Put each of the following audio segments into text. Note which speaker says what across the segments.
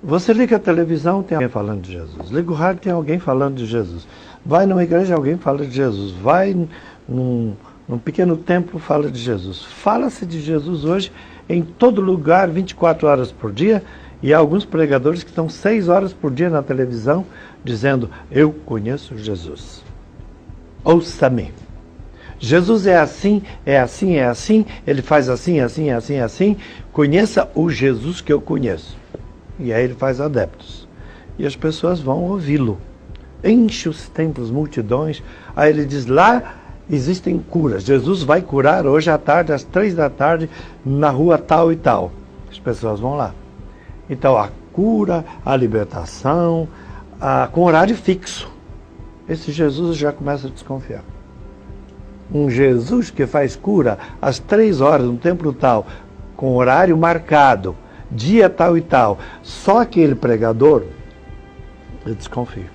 Speaker 1: Você liga a televisão, tem alguém falando de Jesus. Liga o rádio, tem alguém falando de Jesus. Vai numa igreja, alguém fala de Jesus. Vai num pequeno templo, fala de Jesus. Fala-se de Jesus hoje em todo lugar, 24 horas por dia. E há alguns pregadores que estão 6 horas por dia na televisão, dizendo, eu conheço Jesus. Ouça-me. Jesus é assim, é assim, é assim, ele faz assim, assim, assim, assim. Conheça o Jesus que eu conheço. E aí ele faz adeptos. E as pessoas vão ouvi-lo. Enche os templos, multidões. Aí ele diz, lá existem curas. Jesus vai curar hoje à tarde, às 3 da tarde, na rua tal e tal. As pessoas vão lá. Então a cura, a libertação, com horário fixo. Esse Jesus já começa a desconfiar. Um Jesus que faz cura às 3 horas, no templo tal, com horário marcado, dia tal e tal, só aquele pregador, eu desconfio.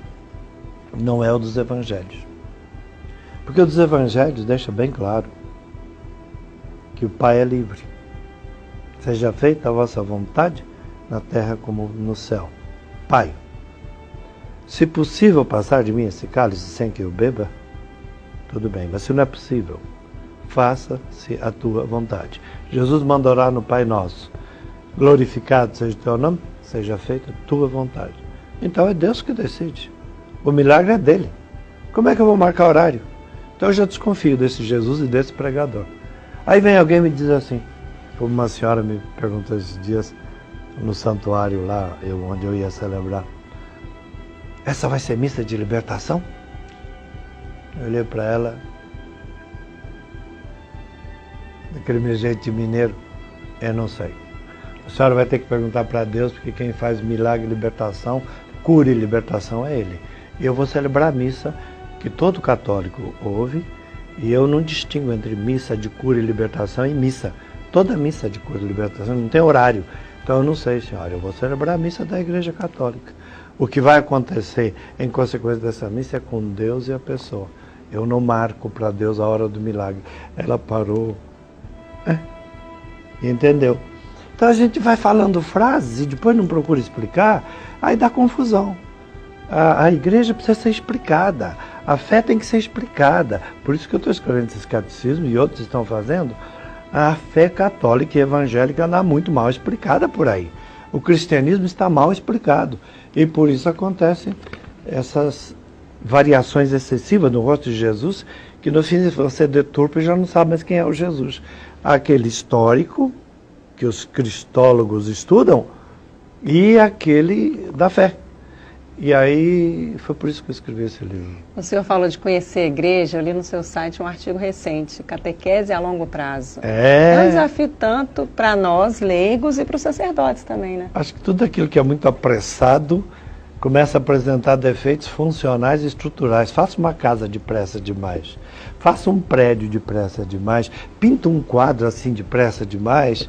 Speaker 1: Não é o dos evangelhos. Porque o dos evangelhos deixa bem claro que o Pai é livre. Seja feita a vossa vontade, na terra como no céu. Pai, se possível passar de mim esse cálice sem que eu beba, tudo bem, mas se não é possível, faça-se a tua vontade. Jesus manda orar no Pai Nosso. Glorificado seja o teu nome, seja feita a tua vontade. Então é Deus que decide. O milagre é dele. Como é que eu vou marcar horário? Então eu já desconfio desse Jesus e desse pregador. Aí vem alguém e me diz assim, como uma senhora me perguntou esses dias, no santuário lá, onde eu ia celebrar, essa vai ser missa de libertação? Eu olhei para ela, daquele meu jeito de mineiro, eu não sei. A senhora vai ter que perguntar para Deus, porque quem faz milagre e libertação, cura e libertação é Ele. E eu vou celebrar a missa que todo católico ouve, e eu não distingo entre missa de cura e libertação e missa. Toda missa de cura e libertação não tem horário. Então eu não sei, senhora, eu vou celebrar a missa da Igreja Católica. O que vai acontecer em consequência dessa missa é com Deus e a pessoa. Eu não marco para Deus a hora do milagre. Ela parou. Entendeu? Então a gente vai falando frases e depois não procura explicar, aí dá confusão. A igreja precisa ser explicada. A fé tem que ser explicada. Por isso que eu estou escrevendo esses catecismos e outros estão fazendo. A fé católica e evangélica anda muito mal explicada por aí. O cristianismo está mal explicado. E por isso acontecem essas variações excessivas no rosto de Jesus, que no fim você deturpa e já não sabe mais quem é o Jesus. Aquele histórico, que os cristólogos estudam, e aquele da fé. E aí, foi por isso que eu escrevi esse livro.
Speaker 2: O senhor falou de conhecer a igreja, eu li no seu site um artigo recente, Catequese a Longo Prazo. É um desafio tanto para nós, leigos, e para os sacerdotes também, né?
Speaker 1: Acho que tudo aquilo que é muito apressado começa a apresentar defeitos funcionais e estruturais. Faça uma casa depressa demais, faça um prédio depressa demais, pinta um quadro assim depressa demais,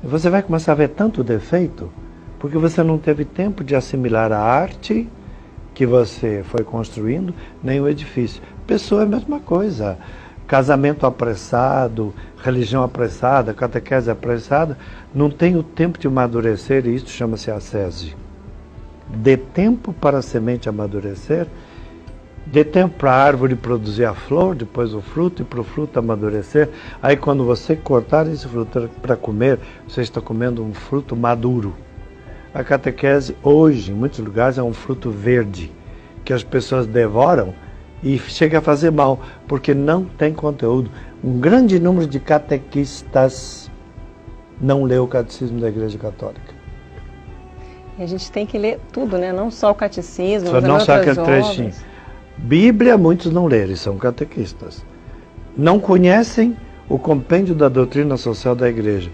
Speaker 1: você vai começar a ver tanto defeito, porque você não teve tempo de assimilar a arte que você foi construindo, nem o edifício. Pessoa é a mesma coisa. Casamento apressado, religião apressada, catequese apressada, não tem o tempo de amadurecer, e isso chama-se ascese. Dê tempo para a semente amadurecer, dê tempo para a árvore produzir a flor, depois o fruto, e para o fruto amadurecer. Aí quando você cortar esse fruto para comer, você está comendo um fruto maduro. A catequese hoje, em muitos lugares, é um fruto verde, que as pessoas devoram e chega a fazer mal, porque não tem conteúdo. Um grande número de catequistas não lê o catecismo da Igreja Católica.
Speaker 2: E a gente tem que ler tudo, né? Não só o catecismo,
Speaker 1: mas não só aquele trechinho. Bíblia, muitos não leram, são catequistas. Não conhecem o compêndio da doutrina social da Igreja.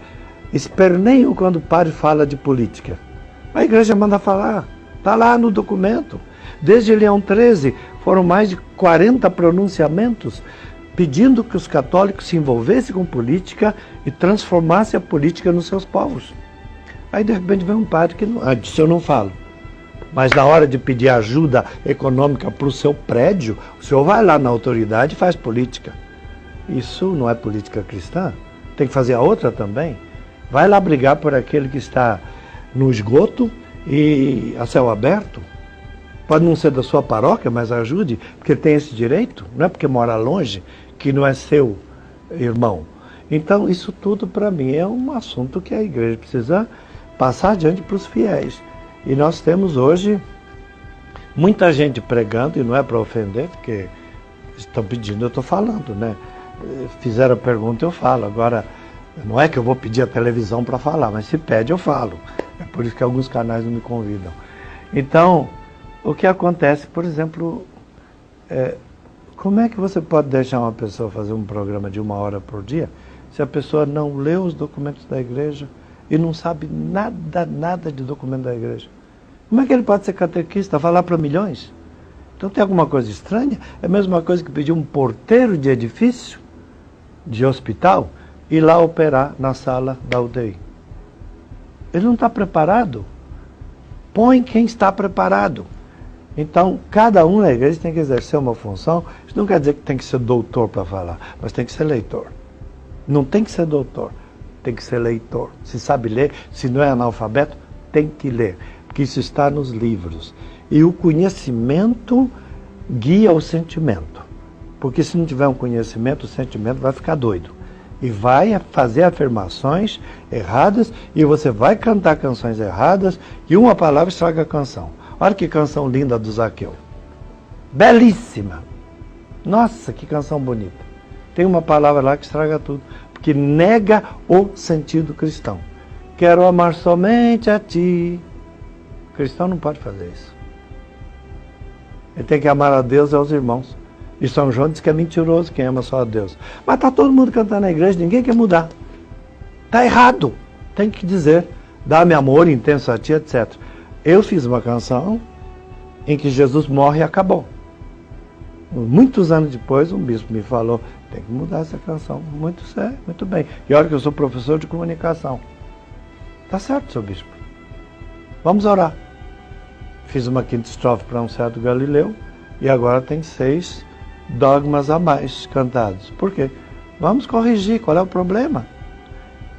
Speaker 1: Esperneiam quando o padre fala de política. A igreja manda falar, está lá no documento. Desde Leão XIII foram mais de 40 pronunciamentos pedindo que os católicos se envolvessem com política e transformassem a política nos seus povos. Aí de repente vem um padre que disso eu não falo. Mas na hora de pedir ajuda econômica para o seu prédio, o senhor vai lá na autoridade e faz política. Isso não é política cristã? Tem que fazer a outra também? Vai lá brigar por aquele que está no esgoto e a céu aberto. Pode não ser da sua paróquia, mas ajude, porque tem esse direito. Não é porque mora longe que não é seu irmão. Então, isso tudo para mim é um assunto que a igreja precisa passar adiante para os fiéis. E nós temos hoje muita gente pregando, e não é para ofender, porque estão pedindo, eu estou falando, né? Fizeram a pergunta, eu falo. Agora, não é que eu vou pedir a televisão para falar, mas se pede, eu falo. É por isso que alguns canais não me convidam. Então, o que acontece, por exemplo, como é que você pode deixar uma pessoa fazer um programa de 1 hora por dia se a pessoa não lê os documentos da igreja e não sabe nada de documento da igreja? Como é que ele pode ser catequista, falar para milhões? Então tem alguma coisa estranha? É a mesma coisa que pedir um porteiro de edifício, de hospital, ir lá operar na sala da UTI. Ele não está preparado. Põe quem está preparado. Então, cada um na igreja tem que exercer uma função. Isso não quer dizer que tem que ser doutor para falar, mas tem que ser leitor. Não tem que ser doutor, tem que ser leitor. Se sabe ler, se não é analfabeto, tem que ler, porque isso está nos livros. E o conhecimento guia o sentimento. Porque se não tiver um conhecimento, o sentimento vai ficar doido. E vai fazer afirmações erradas, e você vai cantar canções erradas, e uma palavra estraga a canção. Olha que canção linda do Zaqueu. Belíssima. Nossa, que canção bonita. Tem uma palavra lá que estraga tudo, porque nega o sentido cristão. Quero amar somente a ti. O cristão não pode fazer isso. Ele tem que amar a Deus e aos irmãos. E São João diz que é mentiroso quem ama só a Deus. Mas está todo mundo cantando na igreja, ninguém quer mudar. Está errado. Tem que dizer, dá-me amor intenso a ti, etc. Eu fiz uma canção em que Jesus morre e acabou. Muitos anos depois, um bispo me falou, tem que mudar essa canção. Muito sério, muito bem. E olha que eu sou professor de comunicação. Tá certo, seu bispo. Vamos orar. Fiz uma quinta estrofe para um certo Galileu e agora tem 6 dogmas a mais cantados. Por quê? Vamos corrigir, qual é o problema?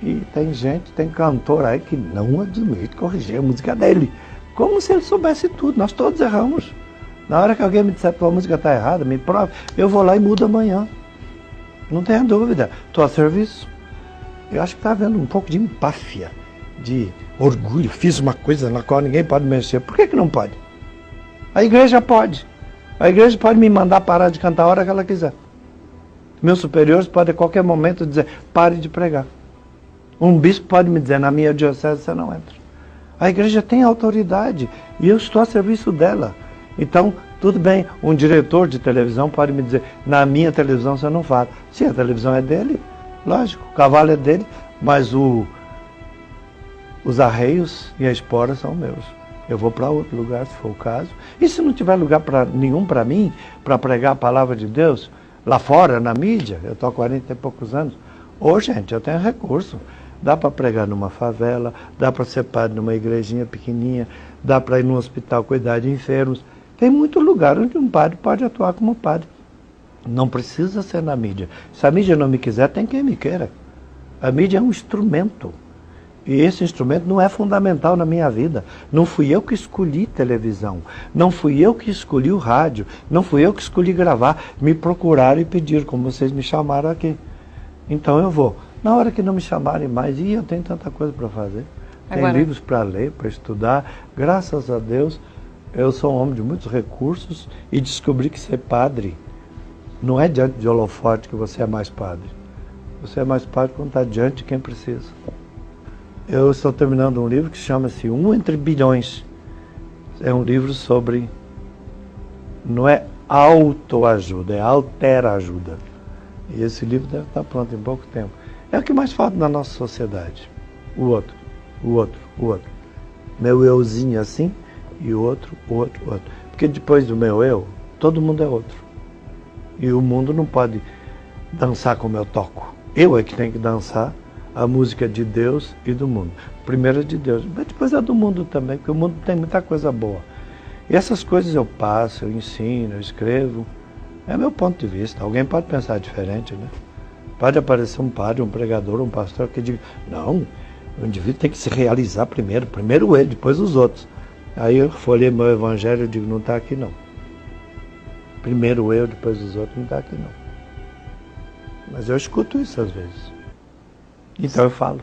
Speaker 1: E tem gente, tem cantor aí que não admite corrigir a música dele. Como se ele soubesse tudo, nós todos erramos. Na hora que alguém me disser que a música está errada, me prova, eu vou lá e mudo amanhã. Não tenha dúvida, estou a serviço. Eu acho que está havendo um pouco de empáfia, de orgulho. Fiz uma coisa na qual ninguém pode mexer. Por que não pode? A igreja pode. A igreja pode me mandar parar de cantar a hora que ela quiser. Meus superiores podem a qualquer momento dizer, pare de pregar. Um bispo pode me dizer, na minha diocese você não entra. A igreja tem autoridade e eu estou a serviço dela. Então, tudo bem, um diretor de televisão pode me dizer, na minha televisão você não fala. Sim, a televisão é dele, lógico, o cavalo é dele, mas os arreios e a espora são meus. Eu vou para outro lugar, se for o caso. E se não tiver lugar nenhum para mim, para pregar a palavra de Deus, lá fora, na mídia, eu estou há 40 e poucos anos, gente, eu tenho recurso. Dá para pregar numa favela, dá para ser padre numa igrejinha pequenininha, dá para ir num hospital cuidar de enfermos. Tem muito lugar onde um padre pode atuar como padre. Não precisa ser na mídia. Se a mídia não me quiser, tem quem me queira. A mídia é um instrumento. E esse instrumento não é fundamental na minha vida. Não fui eu que escolhi televisão. Não fui eu que escolhi o rádio. Não fui eu que escolhi gravar. Me procuraram e pediram, como vocês me chamaram aqui. Então eu vou. Na hora que não me chamarem mais, eu tenho tanta coisa para fazer. Tem livros para ler, para estudar. Graças a Deus, eu sou um homem de muitos recursos e descobri que ser padre não é diante de holofote que você é mais padre. Você é mais padre quando está diante de quem precisa. Eu estou terminando um livro que chama-se Um Entre Bilhões. É um livro sobre, não é autoajuda, é alterajuda. E esse livro deve estar pronto em pouco tempo. É o que mais falta na nossa sociedade. O outro. Meu euzinho assim, e o outro. Porque depois do meu eu, todo mundo é outro. E o mundo não pode dançar como eu toco. Eu é que tenho que dançar a música de Deus e do mundo. Primeiro é de Deus, mas depois é do mundo também, porque o mundo tem muita coisa boa. E essas coisas eu passo, eu ensino, eu escrevo. É meu ponto de vista. Alguém pode pensar diferente, né? Pode aparecer um padre, um pregador, um pastor que diga, não, O indivíduo tem que se realizar primeiro ele, depois os outros. Aí eu folhei meu evangelho e digo, não está aqui não. Primeiro eu, depois os outros, não está aqui não. Mas eu escuto isso às vezes. Então eu falo.